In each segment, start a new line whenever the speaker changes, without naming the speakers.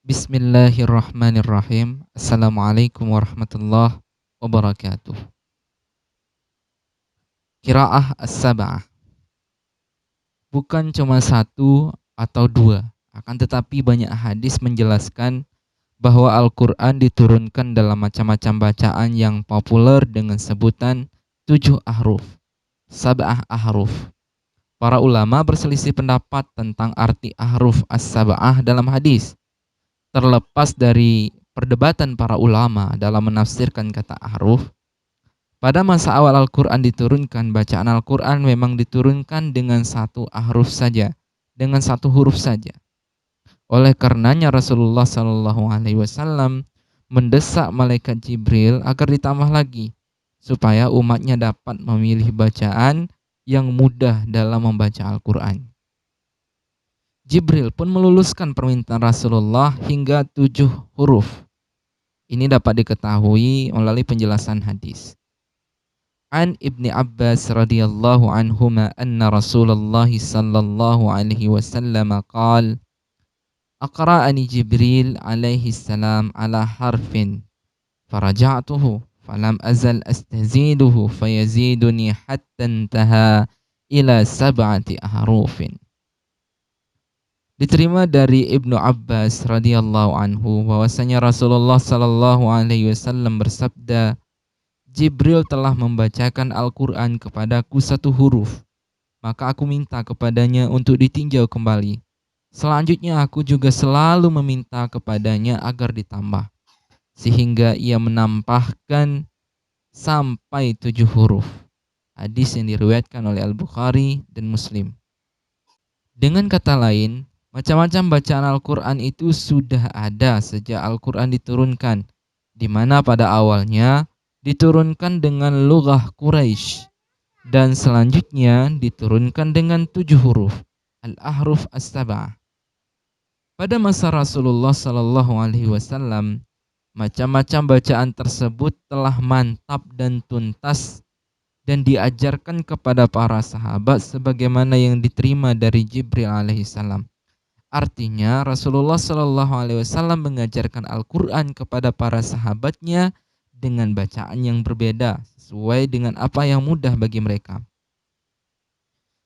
Bismillahirrahmanirrahim. Assalamualaikum warahmatullahi wabarakatuh. Qiraah as-sab'ah. Bukan cuma satu atau dua, akan tetapi banyak hadis menjelaskan bahwa Al-Quran diturunkan dalam macam-macam bacaan yang populer dengan sebutan 7 ahruf, sab'ah ahruf. Para ulama berselisih pendapat tentang arti ahruf as-sab'ah dalam hadis. Terlepas dari perdebatan para ulama dalam menafsirkan kata ahruf, pada masa awal Al-Quran diturunkan, bacaan Al-Quran memang diturunkan dengan satu ahruf saja, dengan satu huruf saja. Oleh karenanya Rasulullah SAW mendesak malaikat Jibril agar ditambah lagi, supaya umatnya dapat memilih bacaan yang mudah dalam membaca Al-Quran. Jibril pun meluluskan permintaan Rasulullah hingga 7 huruf. Ini dapat diketahui melalui penjelasan hadis. An Ibni Abbas radhiyallahu anhuma anna Rasulullah sallallahu alaihi wasallam qaal Aqra'ani Jibril alaihi salam ala harfin faraja'tuhu falam azal astaziduhu fayaziduni hatta intaha ila sab'ati ahrufin. Diterima dari Ibnu Abbas radhiyallahu anhu bahwasanya Rasulullah sallallahu alaihi wasallam bersabda, Jibril telah membacakan Al-Quran kepadaku satu huruf, maka aku minta kepadanya untuk ditinjau kembali. Selanjutnya aku juga selalu meminta kepadanya agar ditambah, sehingga ia menampahkan sampai 7 huruf. Hadis yang diriwayatkan oleh Al-Bukhari dan Muslim. Dengan kata lain, macam-macam bacaan Al-Quran itu sudah ada sejak Al-Quran diturunkan, di mana pada awalnya diturunkan dengan lughah Quraisy dan selanjutnya diturunkan dengan 7 huruf, al-ahruf as-sab'ah. Pada masa Rasulullah sallallahu alaihi wasallam, macam-macam bacaan tersebut telah mantap dan tuntas dan diajarkan kepada para sahabat sebagaimana yang diterima dari Jibril alaihissalam. Artinya Rasulullah sallallahu alaihi wasallam mengajarkan Al-Quran kepada para sahabatnya dengan bacaan yang berbeda sesuai dengan apa yang mudah bagi mereka.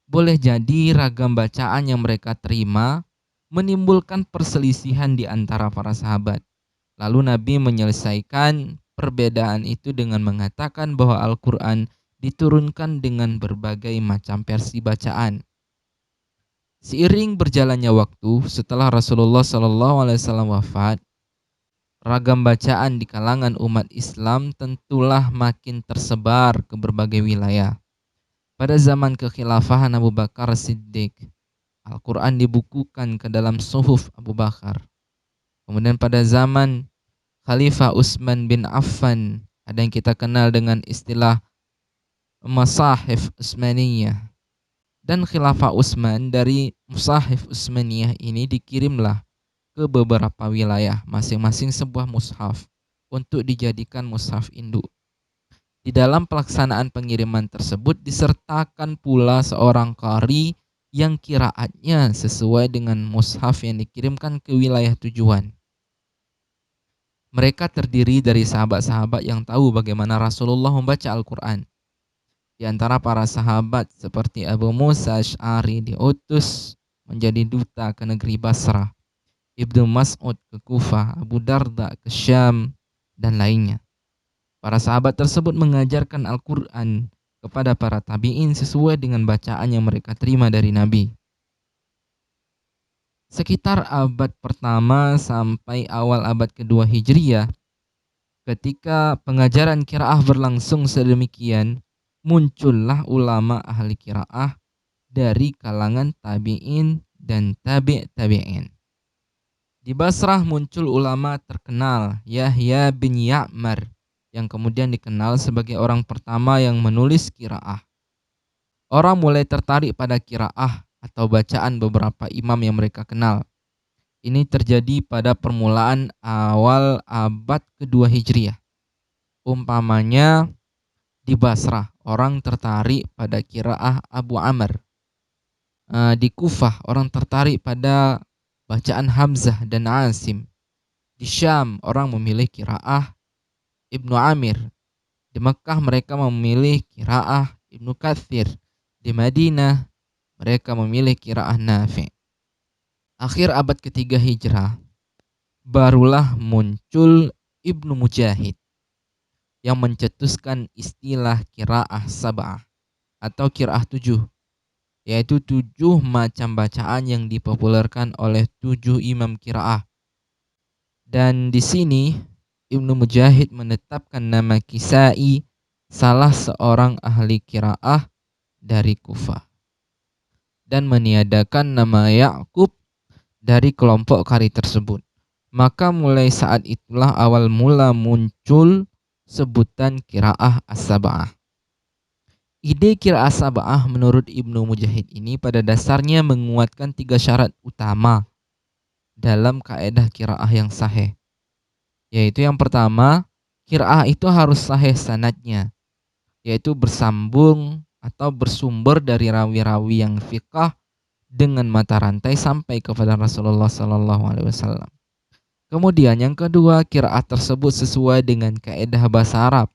Boleh jadi ragam bacaan yang mereka terima menimbulkan perselisihan di antara para sahabat. Lalu Nabi menyelesaikan perbedaan itu dengan mengatakan bahwa Al-Quran diturunkan dengan berbagai macam versi bacaan. Seiring berjalannya waktu setelah Rasulullah SAW wafat, ragam bacaan di kalangan umat Islam tentulah makin tersebar ke berbagai wilayah. Pada zaman kekhilafahan Abu Bakar Siddiq, Al-Quran dibukukan ke dalam suhuf Abu Bakar. Kemudian pada zaman Khalifah Utsman bin Affan, ada yang kita kenal dengan istilah Masahif Utsmaniyah. Dan Khilafah Utsman dari Musahif Utsmaniyah ini dikirimlah ke beberapa wilayah, masing-masing sebuah mushaf untuk dijadikan mushaf induk. Di dalam pelaksanaan pengiriman tersebut disertakan pula seorang qari yang qiraatnya sesuai dengan mushaf yang dikirimkan ke wilayah tujuan. Mereka terdiri dari sahabat-sahabat yang tahu bagaimana Rasulullah membaca Al-Quran. Di antara para sahabat seperti Abu Musa Asy'ari diutus menjadi duta ke negeri Basrah, Ibnu Mas'ud ke Kufah, Abu Darda ke Syam, dan lainnya. Para sahabat tersebut mengajarkan Al-Quran kepada para tabi'in sesuai dengan bacaan yang mereka terima dari Nabi. Sekitar abad pertama sampai awal abad kedua Hijriyah, ketika pengajaran qiraah berlangsung sedemikian, muncullah ulama ahli qiraah dari kalangan tabi'in dan tabi'in. Di Basrah muncul ulama terkenal Yahya bin Ya'mar yang kemudian dikenal sebagai orang pertama yang menulis qiraah. Orang mulai tertarik pada qiraah atau bacaan beberapa imam yang mereka kenal. Ini terjadi pada permulaan awal abad kedua Hijriah. Umpamanya di Basrah, orang tertarik pada qiraah Abu Amr. Di Kufah, orang tertarik pada bacaan Hamzah dan Asim. Di Syam orang memilih qiraah Ibnu Amir. Di Mekah mereka memilih qiraah Ibnu Katsir. Di Madinah mereka memilih qiraah Nafi'. Akhir abad ketiga Hijrah barulah muncul Ibnu Mujahid yang mencetuskan istilah qiraah sab'ah atau qiraah 7, yaitu 7 macam bacaan yang dipopulerkan oleh 7 imam qiraah. Dan di sini Ibnu Mujahid menetapkan nama Kisai, salah seorang ahli qiraah dari Kufah, dan meniadakan nama Ya'qub dari kelompok qari tersebut. Maka mulai saat itulah awal mula muncul sebutan qiraah as-sab'ah. Ide qiraah sab'ah menurut Ibnu Mujahid ini pada dasarnya menguatkan 3 syarat utama dalam kaidah qiraah yang sahih. Yaitu yang pertama, qiraah itu harus sahih sanadnya, yaitu bersambung atau bersumber dari rawi-rawi yang fiqah dengan mata rantai sampai kepada Rasulullah SAW. Kemudian yang kedua, qiraah tersebut sesuai dengan kaidah bahasa Arab.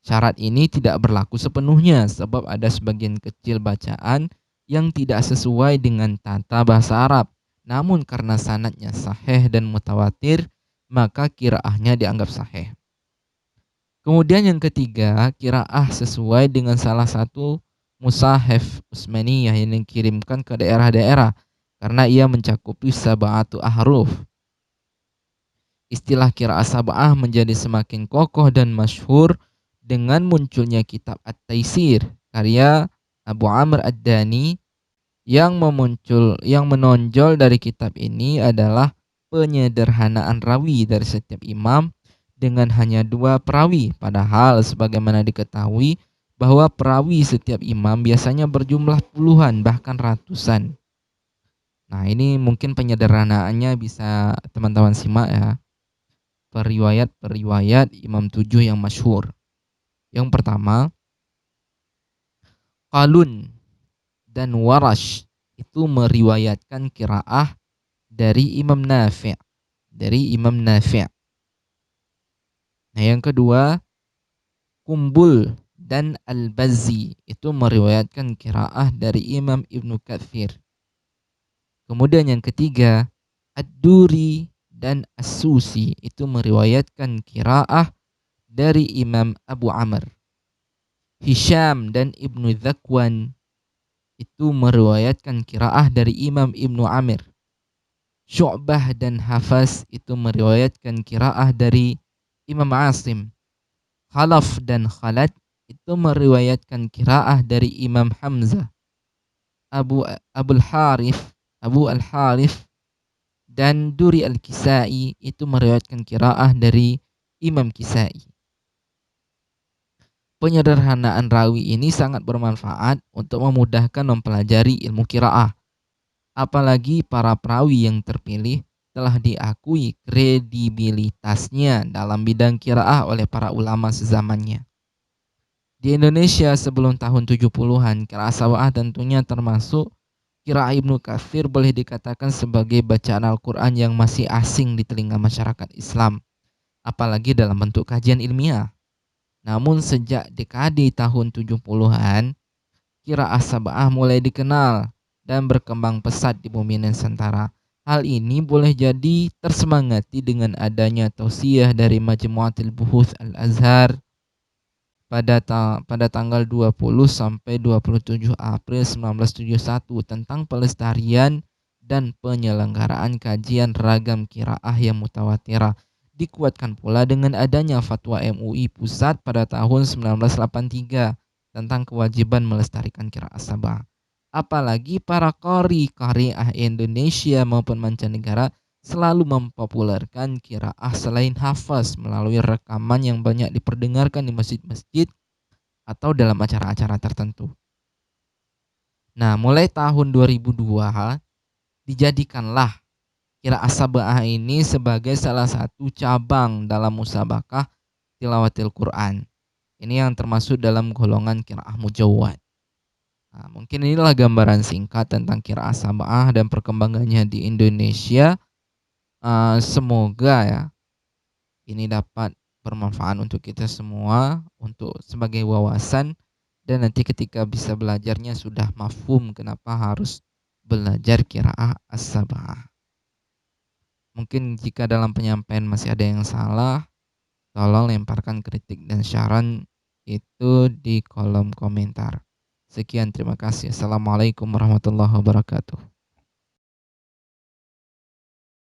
Syarat ini tidak berlaku sepenuhnya sebab ada sebagian kecil bacaan yang tidak sesuai dengan tata bahasa Arab. Namun karena sanadnya sahih dan mutawatir, maka qiraahnya dianggap sahih. Kemudian yang ketiga, qiraah sesuai dengan salah satu mushaf Utsmaniyah yang dikirimkan ke daerah-daerah karena ia mencakupi sab'atu ahruf. Istilah qiraah sab'ah menjadi semakin kokoh dan masyhur dengan munculnya kitab At-Taisir karya Abu Amr Ad-Dani. Yang menonjol dari kitab ini adalah penyederhanaan rawi dari setiap imam dengan hanya 2 perawi, padahal sebagaimana diketahui bahwa perawi setiap imam biasanya berjumlah puluhan bahkan ratusan. Nah, ini mungkin penyederhanaannya bisa teman-teman simak ya. Periwayat imam 7 yang masyhur. Yang pertama, Qalun dan Warash itu meriwayatkan qiraah dari Imam Nafi'. Nah, yang kedua, Kumbul dan Al-Bazzi itu meriwayatkan qiraah dari Imam Ibnu Katsir. Kemudian yang ketiga, Ad-Duri dan As-Susi itu meriwayatkan qiraah dari Imam Abu Amr. Hisham dan Ibnu Zakwan itu meriwayatkan qiraah dari Imam Ibnu Amir. Syu'bah dan Hafaz itu meriwayatkan qiraah dari Imam Asim. Khalaf dan Khalad itu meriwayatkan qiraah dari Imam Hamzah. Abu Al-Harith dan Duri Al-Kisai itu meriwayatkan qiraah dari Imam Kisai. Penyederhanaan rawi ini sangat bermanfaat untuk memudahkan mempelajari ilmu qiraah. Apalagi para perawi yang terpilih telah diakui kredibilitasnya dalam bidang qiraah oleh para ulama sezamannya. Di Indonesia sebelum tahun 70-an, qiraah sab'ah tentunya termasuk qiraah Ibnu Katsir boleh dikatakan sebagai bacaan Al-Quran yang masih asing di telinga masyarakat Islam, apalagi dalam bentuk kajian ilmiah. Namun sejak dekade tahun 70-an, qiraah sab'ah mulai dikenal dan berkembang pesat di bumi Nusantara. Hal ini boleh jadi tersemangati dengan adanya tausiah dari Majmu'atul Buhuts Al-Azhar pada tanggal 20 sampai 27 April 1971 tentang pelestarian dan penyelenggaraan kajian ragam qiraah yang mutawatirah. Dikuatkan pula dengan adanya fatwa MUI Pusat pada tahun 1983 tentang kewajiban melestarikan qiraah sab'ah. Apalagi para qari'ah Indonesia maupun mancanegara selalu mempopulerkan qiraah selain hafaz melalui rekaman yang banyak diperdengarkan di masjid-masjid atau dalam acara-acara tertentu. Nah, mulai tahun 2002 dijadikanlah qiraah sab'ah ini sebagai salah satu cabang dalam musabaqah tilawatil Quran. Ini yang termasuk dalam golongan qiraah mujawwad. Nah, mungkin inilah gambaran singkat tentang qiraah sab'ah dan perkembangannya di Indonesia. Semoga ya ini dapat bermanfaat untuk kita semua, untuk sebagai wawasan, dan nanti ketika bisa belajarnya sudah mafhum kenapa harus belajar qiraah as-sab'ah. Mungkin jika dalam penyampaian masih ada yang salah, tolong lemparkan kritik dan saran itu di kolom komentar. Sekian, terima kasih. Assalamualaikum warahmatullahi wabarakatuh.